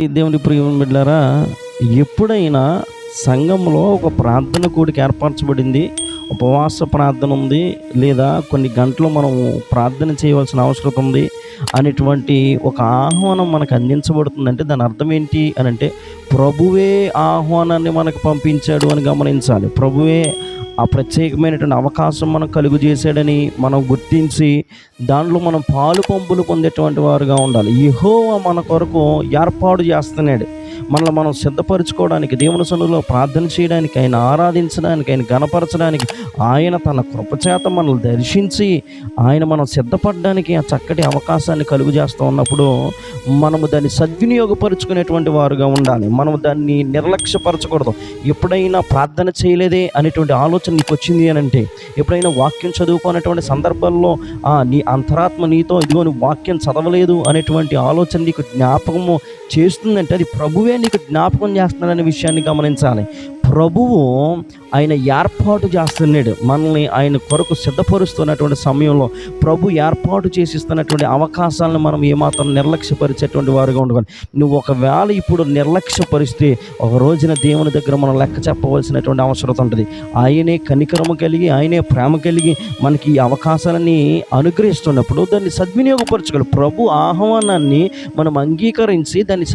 ఈ దేవుని ప్రియమైన బిడ్డలారా, ఎప్పుడైనా సంఘంలో ఒక ప్రార్థన కూడిక ఏర్పరచబడింది, ఉపవాస ప్రార్థన ఉంది, లేదా కొన్ని గంటలు మనం ప్రార్థన చేయవలసిన అవసరం ఉంది అనేటువంటి ఒక ఆహ్వానం మనకు అందించబడుతుందంటే దాని అర్థం ఏంటి అని అంటే, ప్రభువే ఆహ్వానాన్ని మనకు పంపించాడు అని గమనించాలి. ప్రభువే ఆ ప్రత్యేకమైనటువంటి అవకాశం మనకు కలుగు చేశాడని మనం గుర్తించి దాంట్లో మనం పాలు పంపులు పొందేటువంటి వారుగా ఉండాలి. యెహోవా మన కొరకు ఏర్పాటు చేస్తున్నాడు. మనల్ని మనం సిద్ధపరచుకోవడానికి, దేవుని సన్నిధిలో ప్రార్థన చేయడానికి, ఆయన ఆరాధించడానికి, ఆయన గణపరచడానికి, ఆయన తన కృపచేత మనల్ని దర్శించి ఆయన మనం సిద్ధపడడానికి ఆ చక్కటి అవకాశాన్ని కలుగు చేస్తూ ఉన్నప్పుడు మనము దాన్ని సద్వినియోగపరుచుకునేటువంటి వారుగా ఉండాలి. మనము దాన్ని నిర్లక్ష్యపరచకూడదు. ఎప్పుడైనా ప్రార్థన చేయలేదే అనేటువంటి ఆలోచన నీకు వచ్చింది అని అంటే, ఎప్పుడైనా వాక్యం చదువుకునేటువంటి సందర్భాల్లో నీ అంతరాత్మ నీతో ఇదిగో నువ్వు వాక్యం చదవలేదు అనేటువంటి ఆలోచన నీకు జ్ఞాపకము చేస్తుందంటే అది ప్రభువే నీకు జ్ఞాపకం చేస్తున్నాడనే విషయాన్ని గమనించాలి. ప్రభువు ఆయన ఏర్పాటు చేస్తున్నాడు. మనల్ని ఆయన కొరకు సిద్ధపరుస్తున్నటువంటి సమయంలో ప్రభు ఏర్పాటు చేసిస్తున్నటువంటి అవకాశాలను మనం ఏమాత్రం నిర్లక్ష్యపరిచేటువంటి వారుగా ఉండవాలి. నువ్వు ఒకవేళ ఇప్పుడు నిర్లక్ష్యపరిస్తే ఒక రోజున దేవుని దగ్గర మనం లెక్క చెప్పవలసినటువంటి అవసరం ఉంటుంది. ఆయనే కనికరము కలిగి, ఆయనే ప్రేమ కలిగి మనకి ఈ అవకాశాలని అనుగ్రహిస్తున్నప్పుడు దాన్ని సద్వినియోగపరచుకోవాలి. ప్రభు ఆహ్వానాన్ని మనం అంగీకరించి దాన్ని